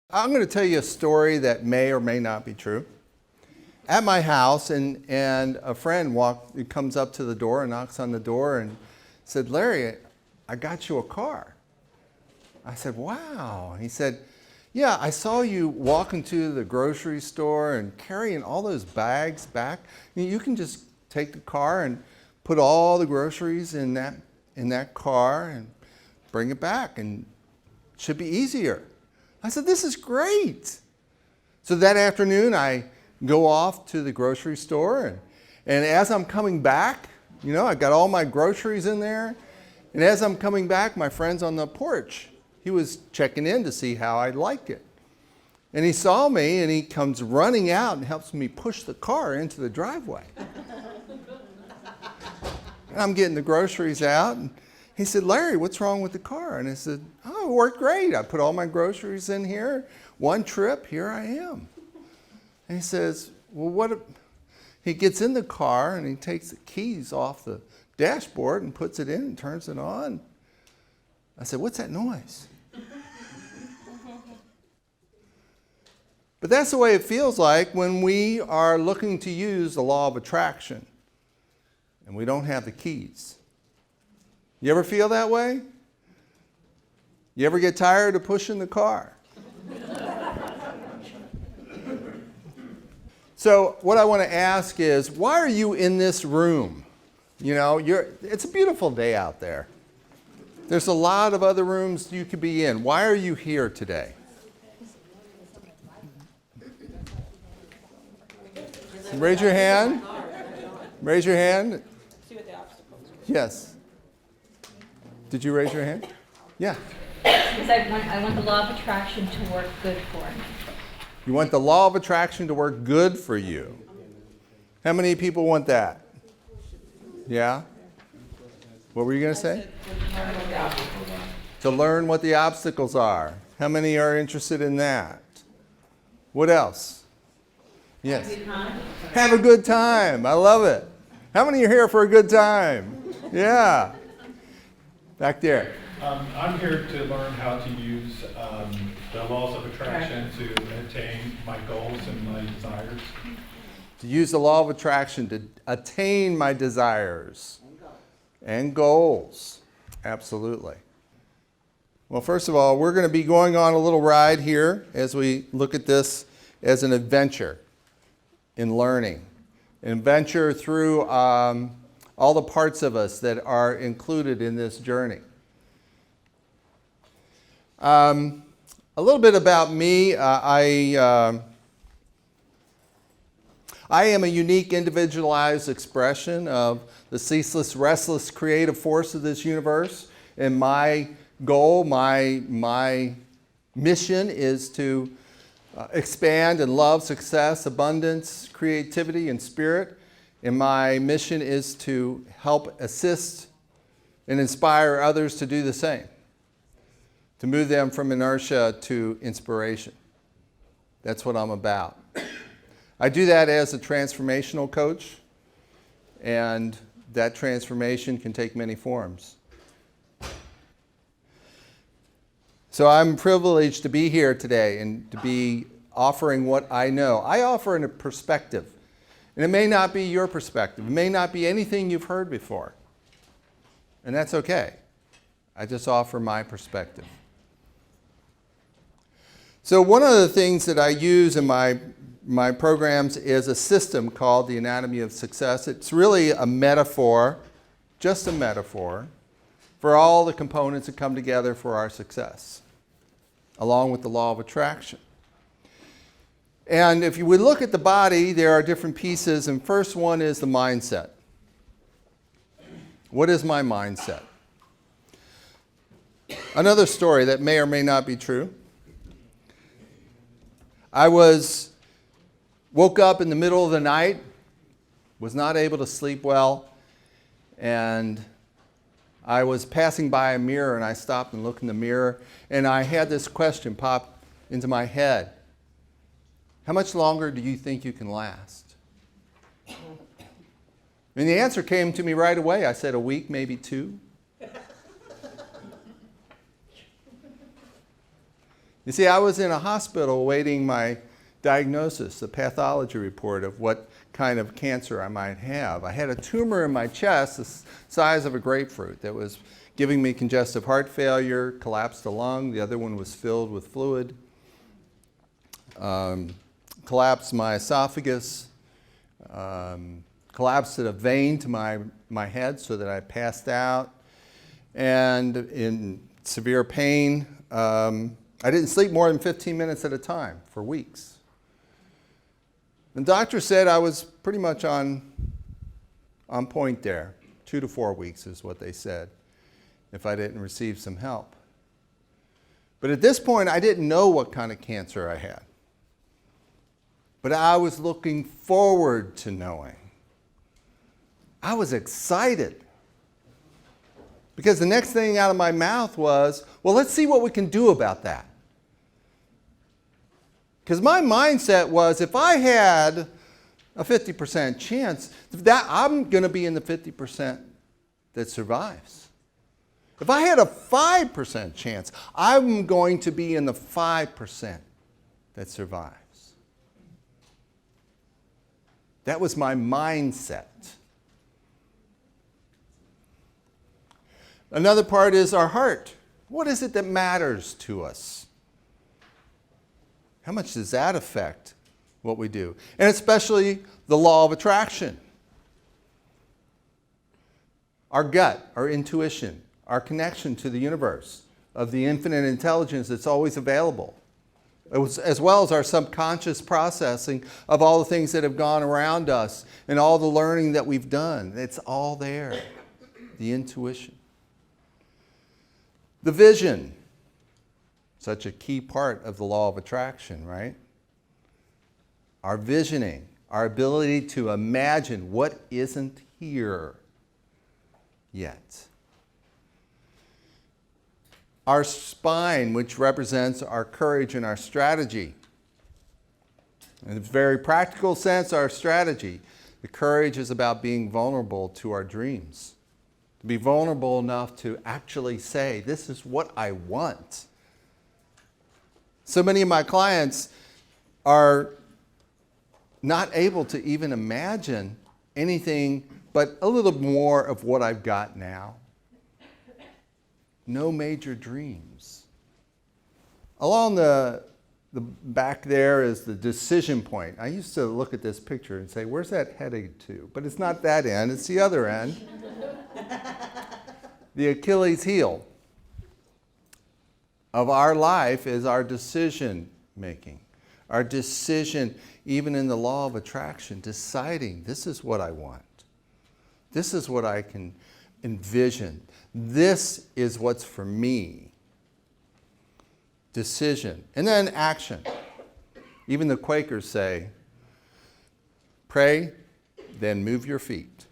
I'm going to tell you a story that may or may not be true. At my house, and a friend comes up to the door and knocks on the door and said, "Larry, I got you a car." I said, "Wow." He said, "Yeah, I saw you walking to the grocery store and carrying all those bags back. You can just take the car and put all the groceries in that car and bring it back, and it should be easier." I said, "This is great." So that afternoon, I go off to the grocery store, and as I'm coming back, I got all my groceries in there, and as I'm coming back, my friend's on the porch. He was checking in to see how I liked it. And he saw me, and he comes running out and helps me push the car into the driveway. And I'm getting the groceries out, and he said, "Larry, what's wrong with the car?" And I said, "Oh, it worked great. I put all my groceries in here. One trip, here I am." And he says, "Well, what?" He gets in the car and he takes the keys off the dashboard and puts it in and turns it on. I said, "What's that noise?" But that's the way it feels like when we are looking to use the law of attraction and we don't have the keys. You ever feel that way? You ever get tired of pushing the car? So what I want to ask is, why are you in this room? It's a beautiful day out there. There's a lot of other rooms you could be in. Why are you here today? Raise your hand. Raise your hand. Yes. Did you raise your hand? Yeah. Because I want the law of attraction to work good for me. You want the law of attraction to work good for you. How many people want that? Yeah? What were you going to say? To learn what the obstacles are. How many are interested in that? What else? Yes. Have a good time. I love it. How many are here for a good time? Yeah. Back there. I'm here to learn how to use the laws of attraction to attain my goals and my desires. To use the law of attraction to attain my desires and goals. Absolutely. Well, first of all, we're going to be going on a little ride here as we look at this as an adventure in learning. An adventure through all the parts of us that are included in this journey. A little bit about me. I am a unique, individualized expression of the ceaseless, restless, creative force of this universe. And my goal, my mission is to expand and love, success, abundance, creativity, and spirit. And my mission is to help assist and inspire others to do the same. To move them from inertia to inspiration. That's what I'm about. I do that as a transformational coach, and that transformation can take many forms. So I'm privileged to be here today and to be offering what I know. I offer a perspective, and it may not be your perspective. It may not be anything you've heard before, and that's okay. I just offer my perspective. So one of the things that I use in my programs is a system called the Anatomy of Success. It's really a metaphor, just a metaphor, for all the components that come together for our success, along with the law of attraction. And if we look at the body, there are different pieces, and first one is the mindset. What is my mindset? Another story that may or may not be true. I woke up in the middle of the night, was not able to sleep well, and I was passing by a mirror, and I stopped and looked in the mirror, and I had this question pop into my head. How much longer do you think you can last? And the answer came to me right away. I said a week, maybe 2. You see, I was in a hospital awaiting my diagnosis, the pathology report of what kind of cancer I might have. I had a tumor in my chest the size of a grapefruit that was giving me congestive heart failure, collapsed the lung. The other one was filled with fluid. Collapsed my esophagus. Collapsed a vein to my head so that I passed out. And in severe pain, I didn't sleep more than 15 minutes at a time for weeks. The doctor said I was pretty much on point there. 2 to 4 weeks is what they said if I didn't receive some help. But at this point, I didn't know what kind of cancer I had. But I was looking forward to knowing. I was excited. Because the next thing out of my mouth was, well, let's see what we can do about that. Because my mindset was, if I had a 50% chance, that I'm going to be in the 50% that survives. If I had a 5% chance, I'm going to be in the 5% that survives. That was my mindset. Another part is our heart. What is it that matters to us? How much does that affect what we do? And especially the law of attraction. Our gut, our intuition, our connection to the universe, of the infinite intelligence that's always available, as well as our subconscious processing of all the things that have gone around us and all the learning that we've done. It's all there, the intuition. The vision, such a key part of the law of attraction, right? Our visioning, our ability to imagine what isn't here yet. Our spine, which represents our courage and our strategy. In a very practical sense, our strategy. The courage is about being vulnerable to our dreams. To be vulnerable enough to actually say, this is what I want. So many of my clients are not able to even imagine anything but a little more of what I've got now. No major dreams. Along the back there is the decision point. I used to look at this picture and say, where's that headed to? But it's not that end, it's the other end. The Achilles heel of our life is our decision making. Our decision, even in the law of attraction, deciding this is what I want. This is what I can envision. This is what's for me. Decision. And then action. Even the Quakers say, pray, then move your feet.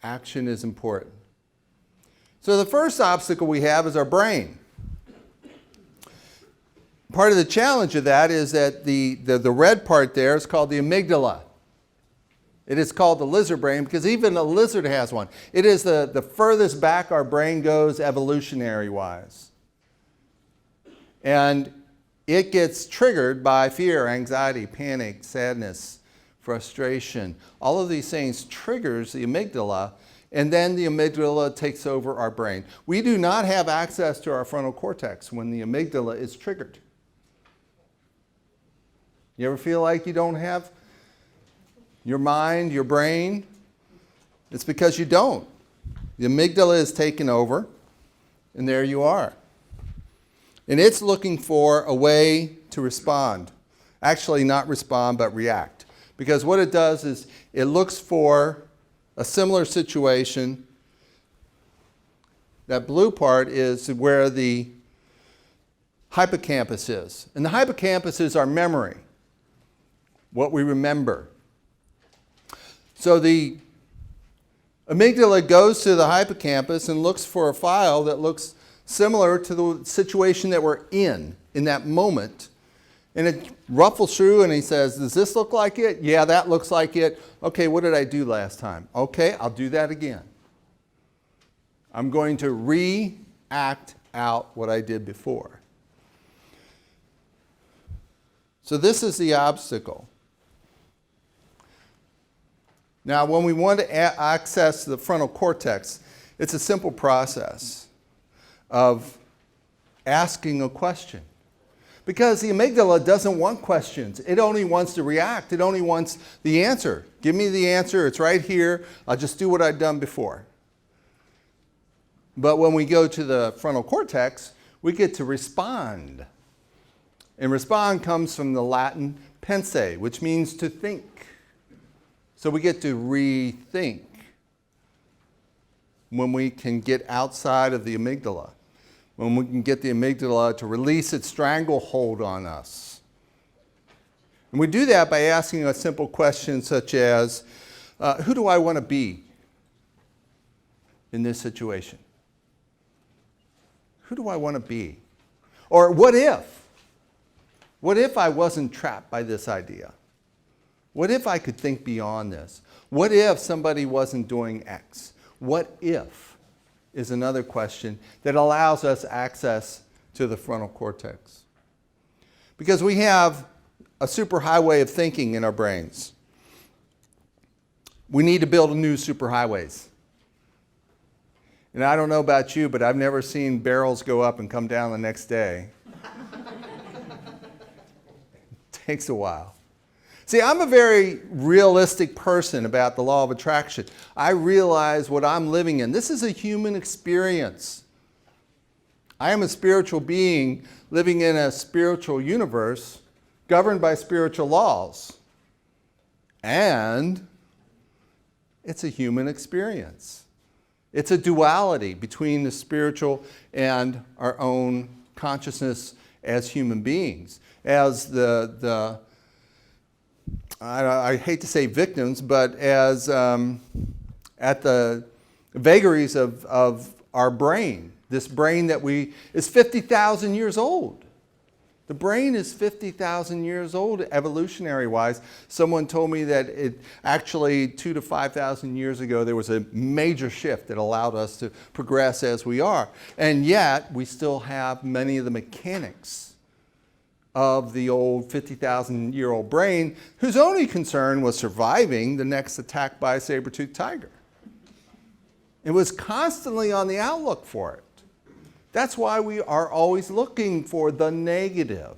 Action is important. So the first obstacle we have is our brain. Part of the challenge of that is that the red part there is called the amygdala. It is called the lizard brain because even a lizard has one. It is the furthest back our brain goes evolutionary-wise. And it gets triggered by fear, anxiety, panic, sadness, frustration. All of these things triggers the amygdala, and then the amygdala takes over our brain. We do not have access to our frontal cortex when the amygdala is triggered. You ever feel like you don't have your mind, your brain? It's because you don't. The amygdala is taken over, and there you are. And it's looking for a way to respond. Actually, not respond, but react. Because what it does is it looks for a similar situation. That blue part is where the hippocampus is. And the hippocampus is our memory, what we remember. So the amygdala goes to the hippocampus and looks for a file that looks similar to the situation that we're in that moment. And it ruffles through and he says, does this look like it? Yeah, that looks like it. Okay, what did I do last time? Okay, I'll do that again. I'm going to react out what I did before. So this is the obstacle. Now, when we want to access the frontal cortex, it's a simple process of asking a question. Because the amygdala doesn't want questions. It only wants to react. It only wants the answer. Give me the answer. It's right here. I'll just do what I've done before. But when we go to the frontal cortex, we get to respond. And respond comes from the Latin pense, which means to think. So we get to rethink when we can get outside of the amygdala, when we can get the amygdala to release its stranglehold on us. And we do that by asking a simple question such as, who do I want to be in this situation? Who do I want to be? Or what if? What if I wasn't trapped by this idea? What if I could think beyond this? What if somebody wasn't doing X? What if is another question that allows us access to the frontal cortex. Because we have a superhighway of thinking in our brains. We need to build new superhighways. And I don't know about you, but I've never seen barrels go up and come down the next day. It takes a while. See, I'm a very realistic person about the law of attraction. I realize what I'm living in. This is a human experience. I am a spiritual being living in a spiritual universe governed by spiritual laws. And it's a human experience. It's a duality between the spiritual and our own consciousness as human beings. As I hate to say victims, but as at the vagaries of our brain, this brain that is 50,000 years old. The brain is 50,000 years old evolutionary-wise. Someone told me that it actually 2,000 to 5,000 years ago there was a major shift that allowed us to progress as we are. And yet we still have many of the mechanics of the old 50,000-year-old brain whose only concern was surviving the next attack by a saber-toothed tiger. It was constantly on the outlook for it. That's why we are always looking for the negative.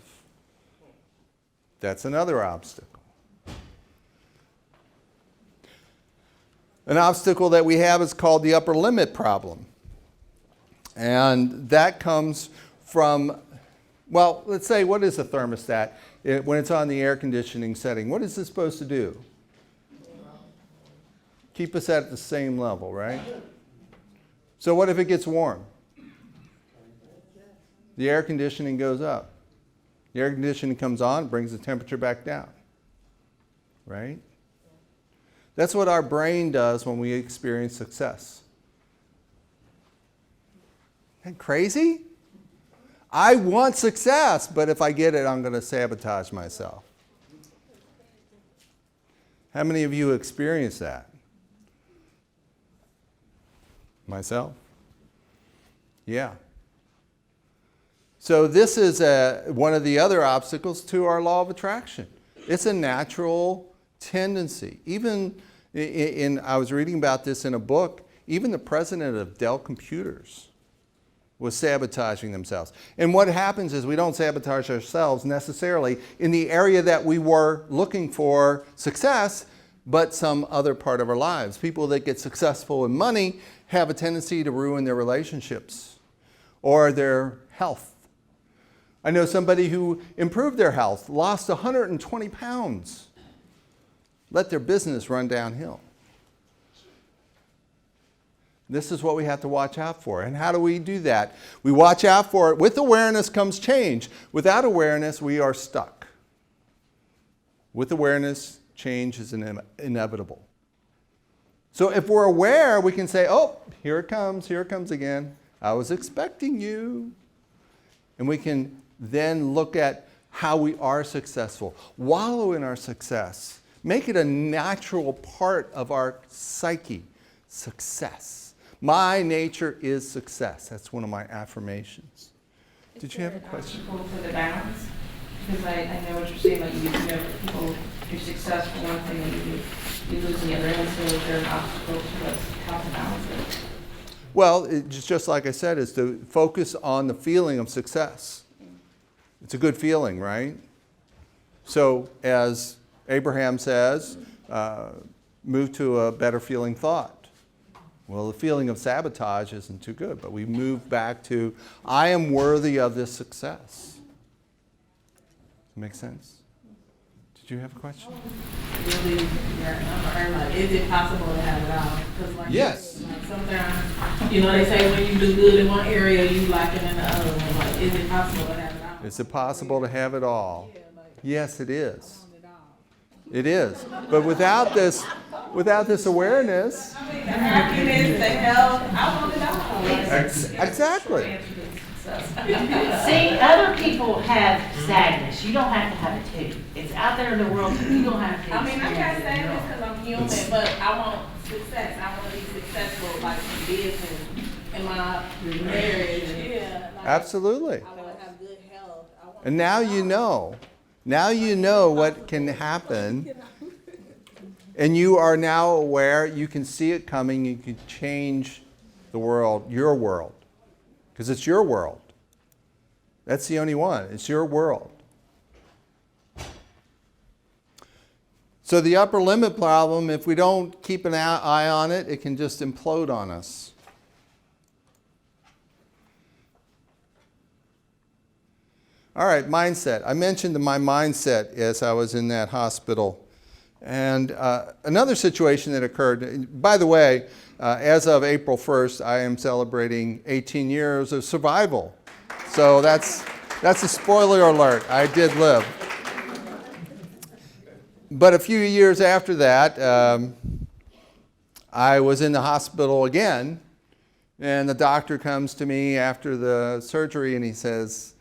That's another obstacle. An obstacle that we have is called the upper limit problem. And that comes from, well, let's say, what is a thermostat? When it's on the air conditioning setting, what is it supposed to do? Keep us at the same level, right? So what if it gets warm? The air conditioning goes up. The air conditioning comes on, brings the temperature back down, right? That's what our brain does when we experience success. Isn't that crazy? I want success, but if I get it, I'm going to sabotage myself. How many of you experience that? Myself? Yeah. So this is one of the other obstacles to our law of attraction. It's a natural tendency. Even I was reading about this in a book, even the president of Dell Computers was sabotaging themselves. And what happens is we don't sabotage ourselves necessarily in the area that we were looking for success, but some other part of our lives. People that get successful in money have a tendency to ruin their relationships or their health. I know somebody who improved their health, lost 120 pounds, let their business run downhill. This is what we have to watch out for. And how do we do that? We watch out for it. With awareness comes change. Without awareness, we are stuck. With awareness, change is inevitable. So if we're aware, we can say, oh, here it comes again. I was expecting you. And we can then look at how we are successful. Wallow in our success. Make it a natural part of our psyche. Success. My nature is success. That's one of my affirmations. Did you have a question? For the balance? Because I know what you're saying, like you know, people, you're successful one thing and you lose the other end, so there are obstacles to us, how to balance it. Well, it's just like I said, is to focus on the feeling of success. It's a good feeling, right? So as Abraham says, move to a better feeling thought. Well, the feeling of sabotage isn't too good, but we move back to, I am worthy of this success. Does that make sense? Did you have a question? Really, like, is it possible to have it all? 'Cause like, Yes. like sometimes, you know, they say when you do good in one area, you like it in the other one. Like, is it possible to have it all? Is it possible to have it all? Yes, it is. It is. But without this awareness, I mean, the happiness, the health, I want it all. exactly. See, other people have sadness. You don't have to have it too. It's out there in the world. You don't have to. I mean, I can't experience say it this all. because I'm human, but I want success. I want to be successful, like in business, in my marriage. Yeah. Like, Absolutely. I want to have good health. I want And now you know. Now you know what can happen. And you are now aware. You can see it coming. You can change the world, your world. Because it's your world. That's the only one. It's your world. So the upper limit problem, if we don't keep an eye on it, it can just implode on us. All right, mindset. I mentioned my mindset as I was in that hospital. And another situation that occurred, by the way, as of April 1st, I am celebrating 18 years of survival. So that's a spoiler alert. I did live. But a few years after that, I was in the hospital again, and the doctor comes to me after the surgery and he says,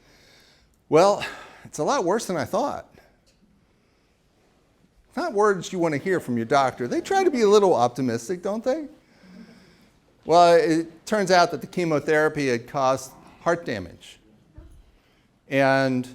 well, it's a lot worse than I thought. Not words you want to hear from your doctor. They try to be a little optimistic, don't they? Well, it turns out that the chemotherapy had caused heart damage. And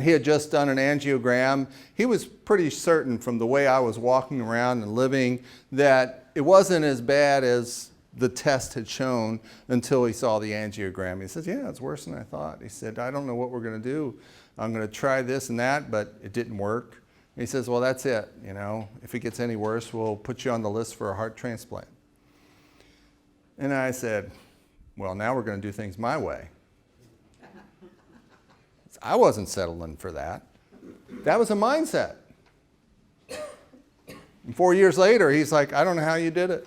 he had just done an angiogram. He was pretty certain from the way I was walking around and living that it wasn't as bad as the test had shown until he saw the angiogram. He says, yeah, it's worse than I thought. He said, I don't know what we're going to do. I'm going to try this and that, but it didn't work. And he says, well, that's it. You know, if it gets any worse, we'll put you on the list for a heart transplant. And I said, well, now we're going to do things my way. I wasn't settling for that. That was a mindset. And 4 years later, he's like, I don't know how you did it.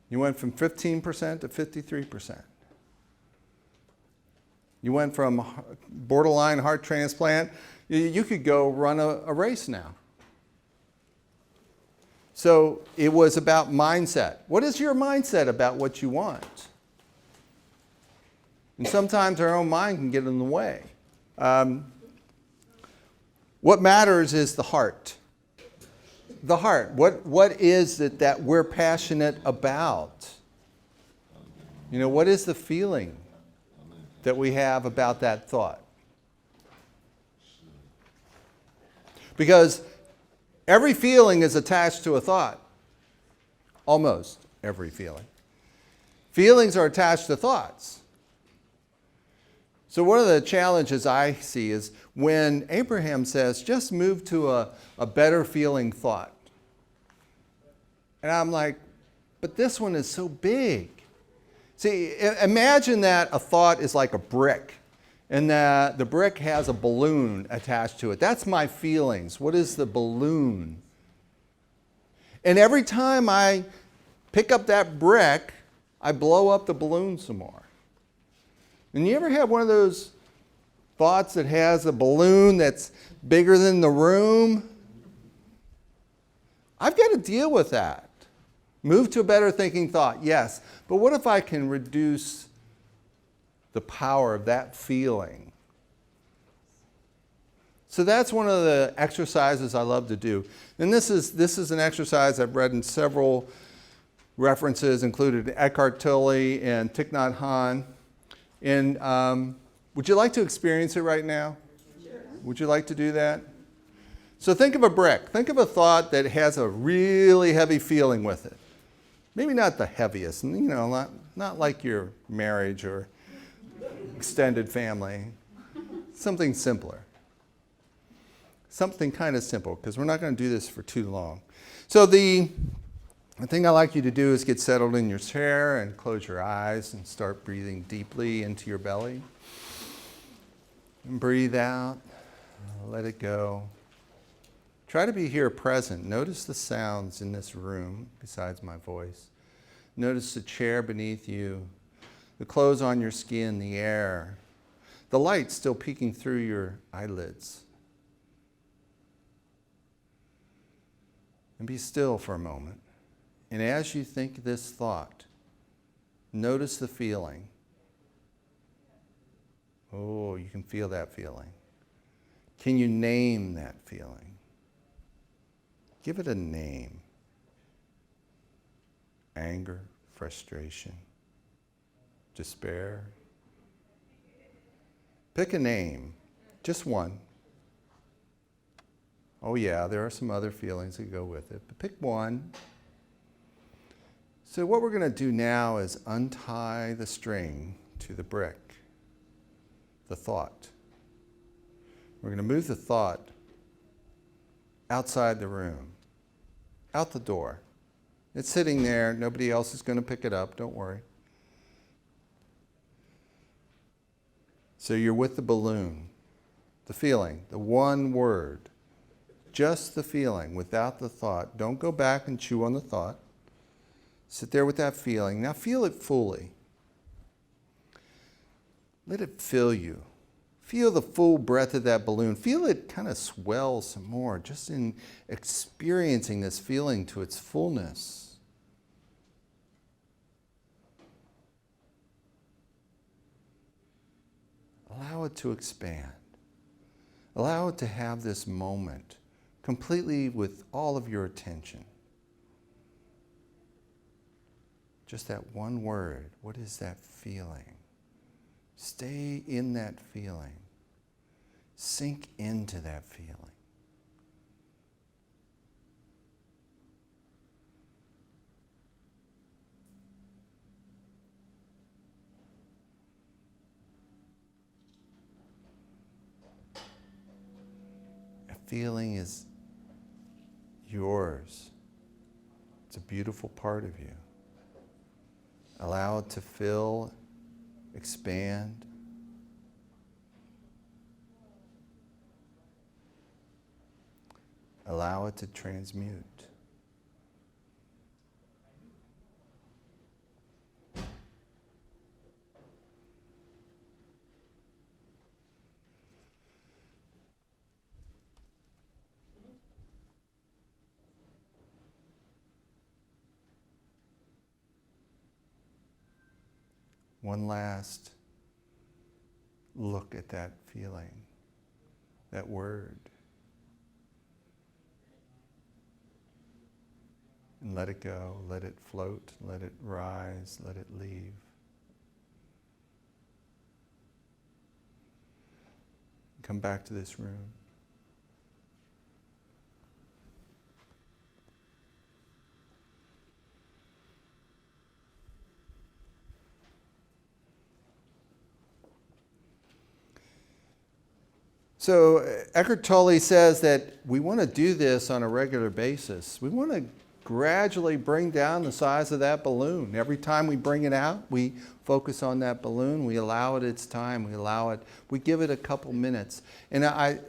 You went from 15% to 53%. You went from borderline heart transplant. You could go run a race now. So it was about mindset. What is your mindset about what you want? And sometimes our own mind can get in the way. What matters is the heart. The heart. What is it that we're passionate about? You know, what is the feeling that we have about that thought? Because every feeling is attached to a thought. Almost every feeling. Feelings are attached to thoughts. So one of the challenges I see is when Abraham says, just move to a better feeling thought. And I'm like, but this one is so big. See, imagine that a thought is like a brick, and that the brick has a balloon attached to it. That's my feelings. What is the balloon? And every time I pick up that brick, I blow up the balloon some more. And you ever have one of those thoughts that has a balloon that's bigger than the room? I've got to deal with that. Move to a better thinking thought, yes. But what if I can reduce the power of that feeling? So that's one of the exercises I love to do. And this is an exercise I've read in several references, included Eckhart Tolle and Thich Nhat Hanh. And Would you like to experience it right now? Would you like to do that? So think of a brick. Think of a thought that has a really heavy feeling with it. Maybe not the heaviest, not like your marriage or extended family. Something simpler. Something kind of simple, because we're not going to do this for too long. So the thing I'd like you to do is get settled in your chair and close your eyes and start breathing deeply into your belly. And breathe out. Let it go. Try to be here present. Notice the sounds in this room besides my voice. Notice the chair beneath you, the clothes on your skin, the air, the light still peeking through your eyelids. And be still for a moment. And as you think this thought, notice the feeling. Oh, you can feel that feeling. Can you name that feeling? Give it a name. Anger, frustration, despair. Pick a name, just one. Oh yeah, there are some other feelings that go with it, but pick one. So what we're going to do now is untie the string to the brick, the thought. We're going to move the thought outside the room, out the door. It's sitting there. Nobody else is going to pick it up. Don't worry. So you're with the balloon, the feeling, the one word, just the feeling without the thought. Don't go back and chew on the thought. Sit there with that feeling. Now feel it fully. Let it fill you. Feel the full breath of that balloon. Feel it kind of swell some more, just in experiencing this feeling to its fullness. Allow it to expand. Allow it to have this moment completely with all of your attention. Just that one word. What is that feeling? Stay in that feeling. Sink into that feeling. A feeling is yours. It's a beautiful part of you. Allow it to fill, expand. Allow it to transmute. One last look at that feeling, that word. And let it go, let it float, let it rise, let it leave. Come back to this room. So Eckhart Tolle says that we want to do this on a regular basis. We want to gradually bring down the size of that balloon. Every time we bring it out, we focus on that balloon. We allow it its time. We give it a couple minutes. And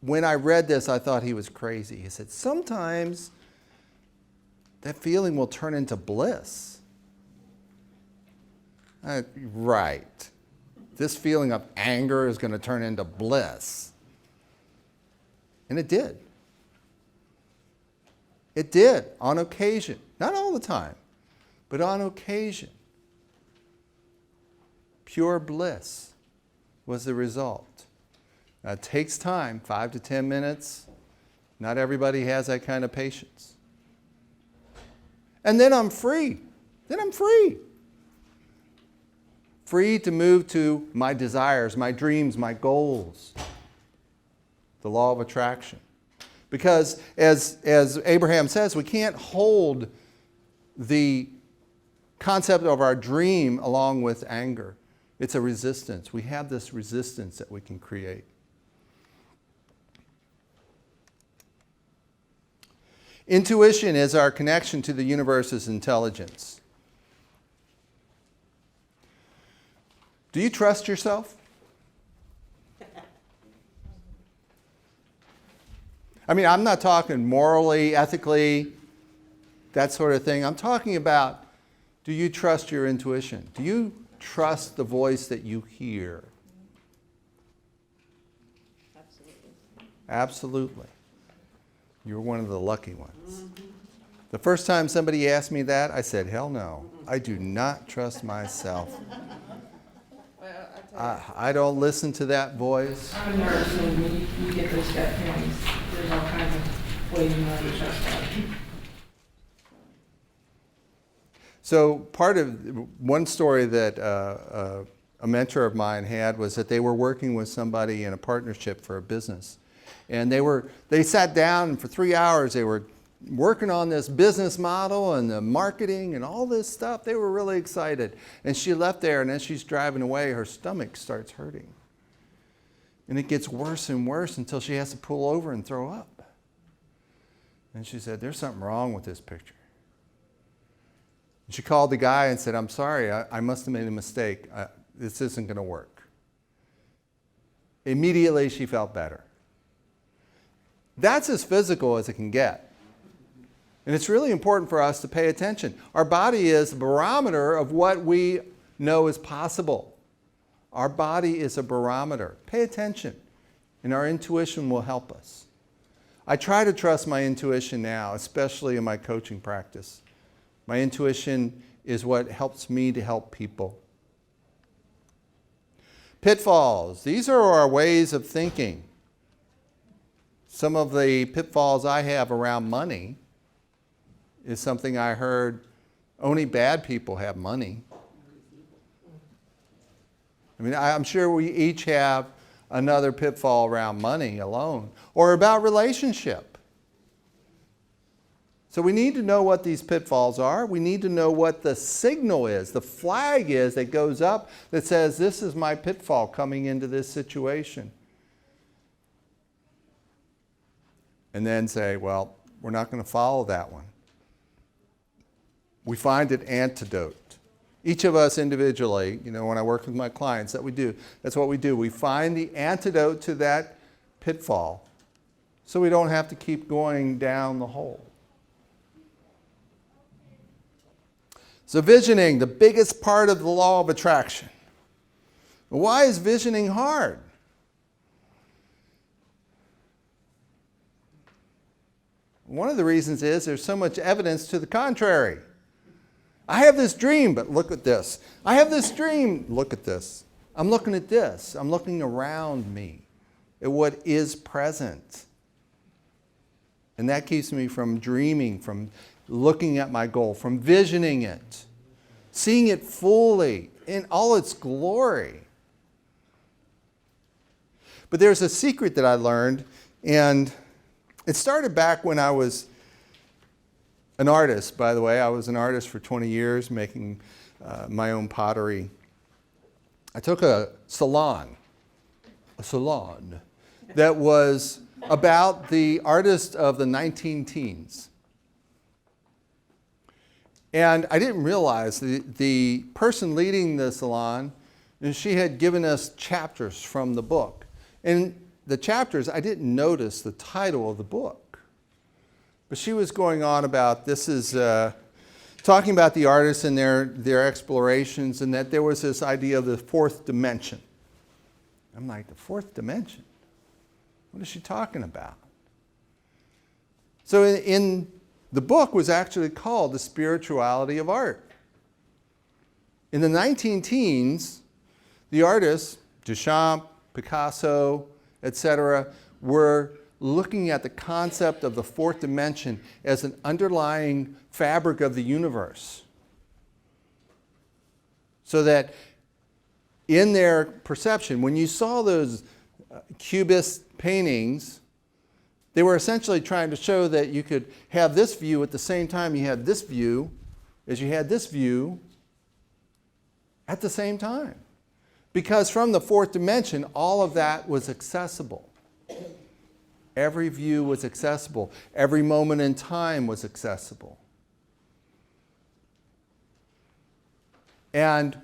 when I read this, I thought he was crazy. He said, sometimes that feeling will turn into bliss. Right. This feeling of anger is going to turn into bliss. And it did. It did, on occasion. Not all the time, but on occasion. Pure bliss was the result. Now, it takes time, 5 to 10 minutes. Not everybody has that kind of patience. And then I'm free. free to move to my desires, my dreams, my goals. The law of attraction. Because as Abraham says, we can't hold the concept of our dream along with anger. It's a resistance. We have this resistance that we can create. Intuition is our connection to the universe's intelligence. Do you trust yourself? I mean, I'm not talking morally, ethically, that sort of thing. I'm talking about, do you trust your intuition? Do you trust the voice that you hear? Absolutely. You're one of the lucky ones. The first time somebody asked me that, I said, hell no. I do not trust myself. I don't listen to that voice. I'm a nurse, so when you get those gut feelings, there's all kinds of ways you know to trust that. So part of one story that a mentor of mine had was that they were working with somebody in a partnership for a business. And they sat down and for 3 hours they were working on this business model and the marketing and all this stuff. They were really excited. And she left there, and as she's driving away, her stomach starts hurting. And it gets worse and worse until she has to pull over and throw up. And she said, there's something wrong with this picture. She called the guy and said, I'm sorry, I must have made a mistake. This isn't going to work. Immediately she felt better. That's as physical as it can get. And it's really important for us to pay attention. Our body is a barometer of what we know is possible. Our body is a barometer. Pay attention, and our intuition will help us. I try to trust my intuition now, especially in my coaching practice. My intuition is what helps me to help people. Pitfalls. These are our ways of thinking. Some of the pitfalls I have around money is something I heard, only bad people have money. I mean, I'm sure we each have another pitfall around money alone, or about relationship. So we need to know what these pitfalls are. We need to know what the signal is, the flag is that goes up that says, this is my pitfall coming into this situation. And then say, well, we're not going to follow that one. We find an antidote. Each of us individually, when I work with my clients, that's what we do. We find the antidote to that pitfall so we don't have to keep going down the hole. So visioning, the biggest part of the law of attraction. Why is visioning hard? One of the reasons is there's so much evidence to the contrary. I have this dream, but look at this. I have this dream, look at this. I'm looking at this. I'm looking around me at what is present. And that keeps me from dreaming, from looking at my goal, from visioning it, seeing it fully in all its glory. But there's a secret that I learned, and it started back when I was an artist, by the way. I was an artist for 20 years, making my own pottery. I took a salon that was about the artist of the 19 teens. And I didn't realize the person leading the salon, she had given us chapters from the book. And the chapters, I didn't notice the title of the book. But she was going on about, this is talking about the artists and their explorations, and that there was this idea of the fourth dimension. I'm like, the fourth dimension? What is she talking about? So in the book was actually called The Spirituality of Art. In the 19 teens, the artists, Duchamp, Picasso, etc., were looking at the concept of the fourth dimension as an underlying fabric of the universe. So that in their perception, when you saw those Cubist paintings, they were essentially trying to show that you could have this view at the same time you had this view, as you had this view at the same time. Because from the fourth dimension, all of that was accessible. Every view was accessible. Every moment in time was accessible. And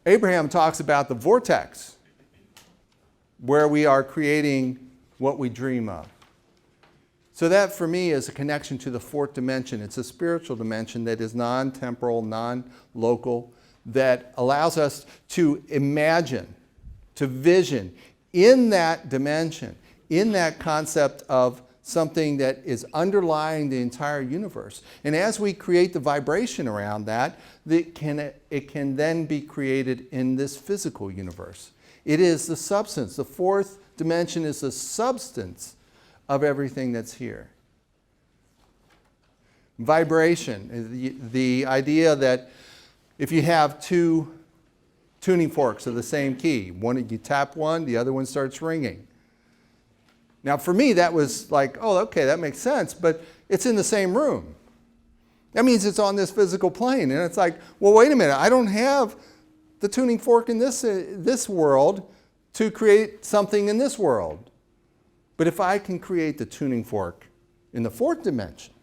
Abraham talks about the vortex, where we are creating what we dream of. So that for me is a connection to the fourth dimension. It's a spiritual dimension that is non-temporal, non-local, that allows us to imagine, to vision in that dimension, in that concept of something that is underlying the entire universe. And as we create the vibration around that, it can then be created in this physical universe. It is the substance. The fourth dimension is the substance of everything that's here. Vibration, the idea that if you have two tuning forks of the same key, one you tap one, the other one starts ringing. Now for me that was like, oh, okay, that makes sense, but it's in the same room. That means it's on this physical plane, and it's like, well, wait a minute, I don't have the tuning fork in this world to create something in this world. But if I can create the tuning fork in the fourth dimension,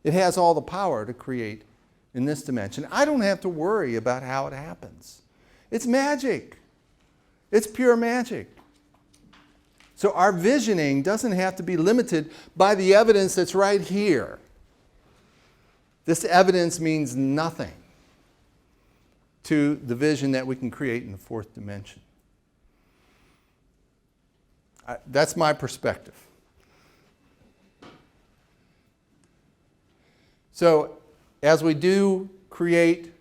it has all the power to create in this dimension. I don't have to worry about how it happens. It's magic. It's pure magic. So our visioning doesn't have to be limited by the evidence that's right here. This evidence means nothing to the vision that we can create in the fourth dimension. That's my perspective. So as we do create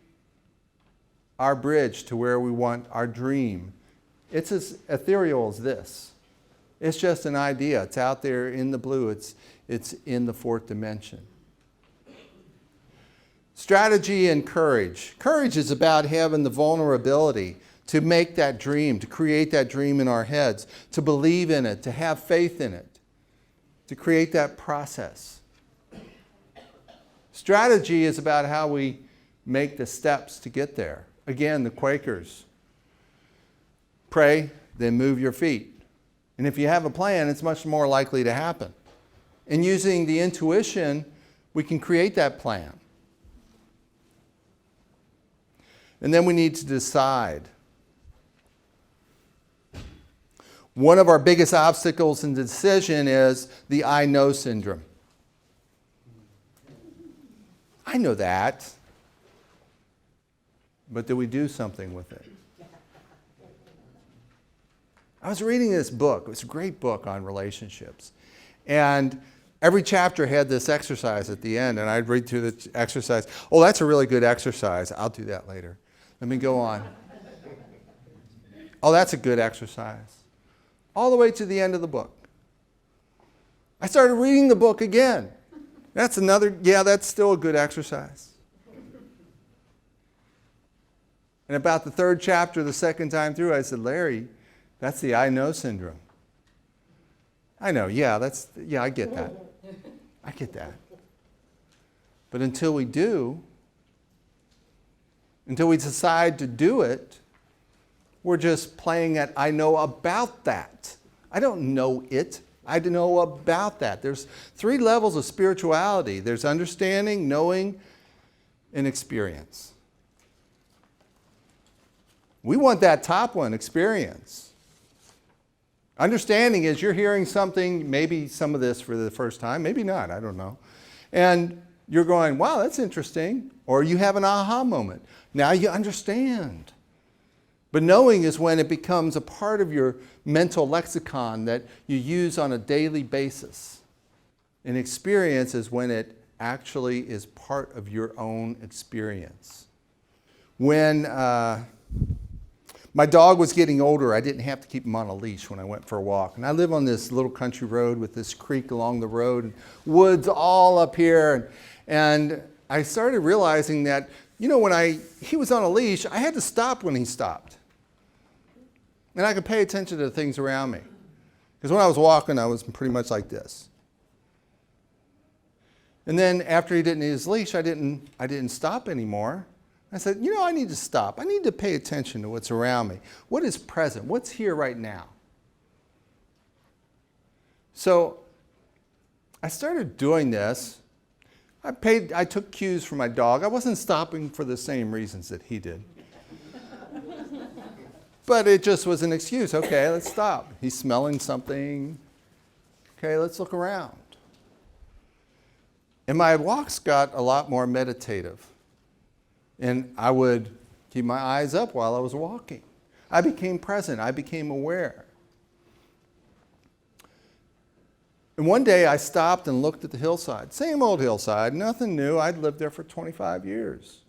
our bridge to where we want our dream, it's as ethereal as this. It's just an idea. It's out there in the blue. It's in the fourth dimension. Strategy and courage. Courage is about having the vulnerability to make that dream, to create that dream in our heads, to believe in it, to have faith in it, to create that process. Strategy is about how we make the steps to get there. Again, the Quakers. Pray, then move your feet. And if you have a plan, it's much more likely to happen. And using the intuition, we can create that plan. And then we need to decide. One of our biggest obstacles in the decision is the I know syndrome. I know that. But do we do something with it? I was reading this book. It was a great book on relationships. And every chapter had this exercise at the end, and I'd read through the exercise. Oh, that's a really good exercise. I'll do that later. Let me go on. Oh, that's a good exercise. All the way to the end of the book. I started reading the book again. That's still a good exercise. And about the third chapter, the second time through, I said, Larry, that's the I know syndrome. I know, I get that. I get that. But until we do, until we decide to do it, we're just playing at I know about that. I don't know it. I know about that. There's 3 levels of spirituality. There's understanding, knowing, and experience. We want that top one, experience. Understanding is you're hearing something, maybe some of this for the first time, maybe not, I don't know. And you're going, wow, that's interesting. Or you have an aha moment. Now you understand. But knowing is when it becomes a part of your mental lexicon that you use on a daily basis. And experience is when it actually is part of your own experience. When my dog was getting older, I didn't have to keep him on a leash when I went for a walk. And I live on this little country road with this creek along the road and woods all up here. And I started realizing that you know, when he was on a leash, I had to stop when he stopped. And I could pay attention to the things around me. Because when I was walking, I was pretty much like this. And then after he didn't need his leash, I didn't stop anymore. I said, you know, I need to stop. I need to pay attention to what's around me. What is present? What's here right now? So I started doing this. I took cues from my dog. I wasn't stopping for the same reasons that he did. But it just was an excuse. Okay, let's stop. He's smelling something. Okay, let's look around. And my walks got a lot more meditative. And I would keep my eyes up while I was walking. I became present. I became aware. And one day I stopped and looked at the hillside. Same old hillside, nothing new. I'd lived there for 25 years.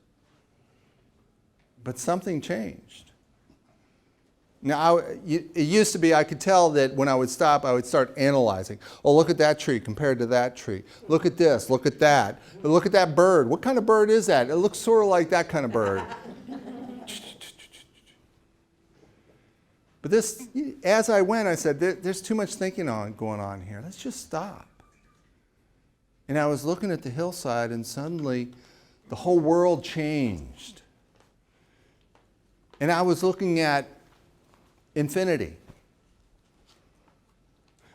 But something changed. Now, it used to be I could tell that when I would stop, I would start analyzing. Oh, look at that tree compared to that tree. Look at this, look at that. Look at that bird. What kind of bird is that? It looks sort of like that kind of bird. But this, as I went, I said, there's too much thinking going on here. Let's just stop. And I was looking at the hillside, and suddenly the whole world changed. And I was looking at infinity.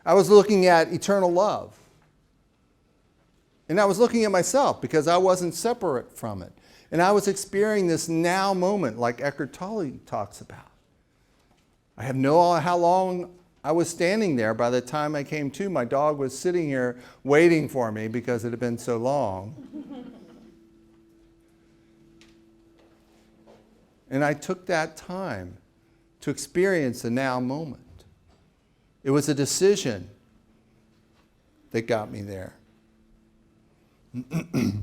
I was looking at eternal love. And I was looking at myself because I wasn't separate from it. And I was experiencing this now moment like Eckhart Tolle talks about. I have no idea how long I was standing there. By the time I came to, my dog was sitting here waiting for me because it had been so long. And I took that time to experience the now moment. It was a decision that got me there. Then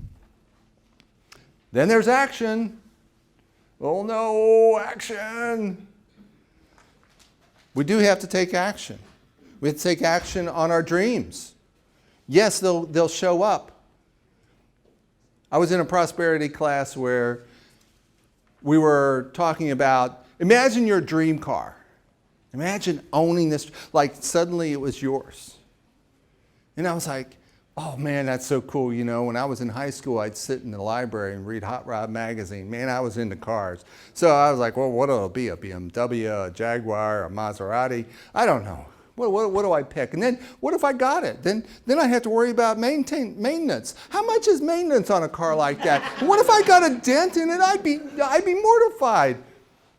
there's action. Oh no, action. We do have to take action. We have to take action on our dreams. Yes, they'll show up. I was in a prosperity class where we were talking about, imagine your dream car. Imagine owning this, like suddenly it was yours. And I was like, oh man, that's so cool. You know, when I was in high school, I'd sit in the library and read Hot Rod magazine. Man, I was into cars. So I was like, well, what'll it be? A BMW, a Jaguar, a Maserati? I don't know. What do I pick? And then what if I got it? Then I have to worry about maintenance. How much is maintenance on a car like that? What if I got a dent in it? I'd be mortified.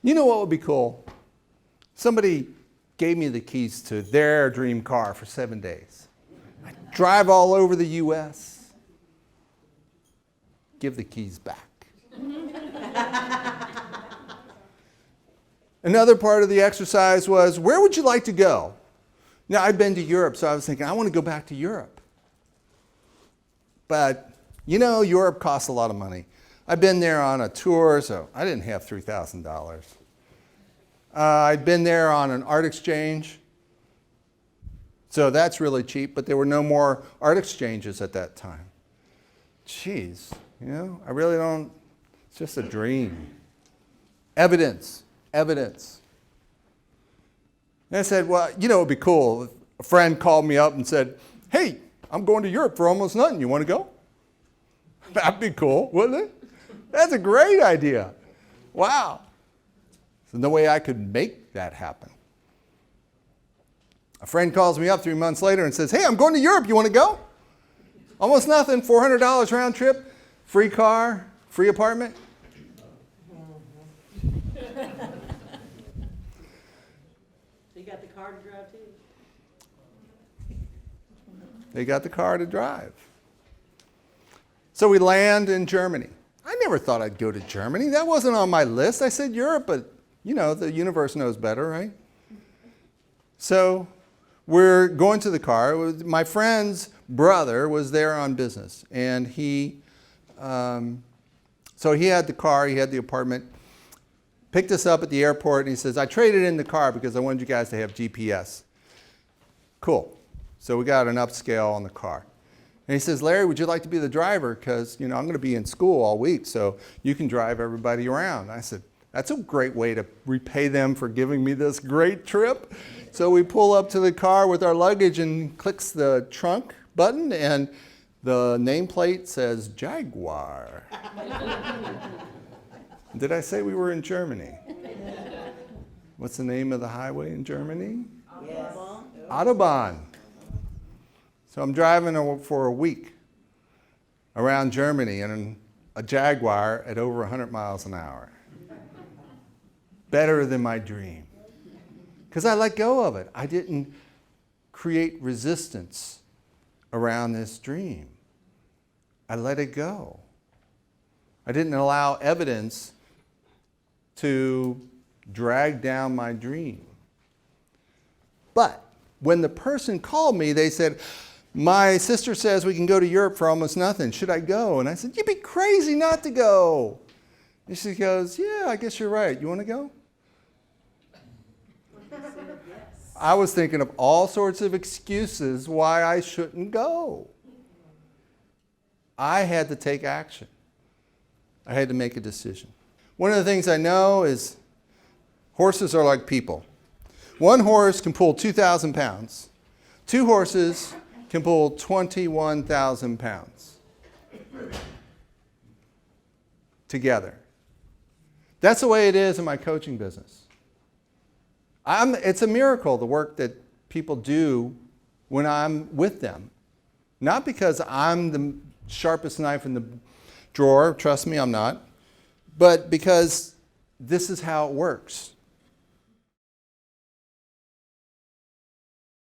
You know what would be cool? Somebody gave me the keys to their dream car for 7 days. I'd drive all over the U.S. Give the keys back. Another part of the exercise was, where would you like to go? Now, I'd been to Europe, so I was thinking, I want to go back to Europe. But, you know, Europe costs a lot of money. I'd been there on a tour, so I didn't have $3,000. I'd been there on an art exchange, so that's really cheap, but there were no more art exchanges at that time. Jeez, you know, I really don't, it's just a dream. Evidence. And I said, well, you know, it'd be cool. A friend called me up and said, hey, I'm going to Europe for almost nothing. You want to go? That'd be cool, wouldn't it? That's a great idea. Wow. There's no way I could make that happen. A friend calls me up 3 months later and says, hey, I'm going to Europe. You want to go? Almost nothing, $400 round trip, free car, free apartment. You got the car to drive too? They got the car to drive. So we land in Germany. I never thought I'd go to Germany. That wasn't on my list. I said Europe, but you know, the universe knows better, right? So we're going to the car. My friend's brother was there on business, and so he had the car, he had the apartment, picked us up at the airport, and he says, I traded in the car because I wanted you guys to have GPS. Cool. So we got an upscale on the car. And he says, Larry, would you like to be the driver? Because, I'm going to be in school all week, so you can drive everybody around. I said, that's a great way to repay them for giving me this great trip. So we pull up to the car with our luggage and clicks the trunk button, and the nameplate says Jaguar. Did I say we were in Germany? What's the name of the highway in Germany? Yes. Autobahn. So I'm driving for a week around Germany in a Jaguar at over 100 miles an hour. Better than my dream. Because I let go of it. I didn't create resistance around this dream. I let it go. I didn't allow evidence to drag down my dream. But when the person called me, they said, my sister says we can go to Europe for almost nothing. Should I go? And I said, you'd be crazy not to go. And she goes, yeah, I guess you're right. You want to go? I was thinking of all sorts of excuses why I shouldn't go. I had to take action. I had to make a decision. One of the things I know is horses are like people. One horse can pull 2,000 pounds. 2 horses can pull 21,000 pounds together. That's the way it is in my coaching business. It's a miracle, the work that people do when I'm with them. Not because I'm the sharpest knife in the drawer, trust me, I'm not, but because this is how it works.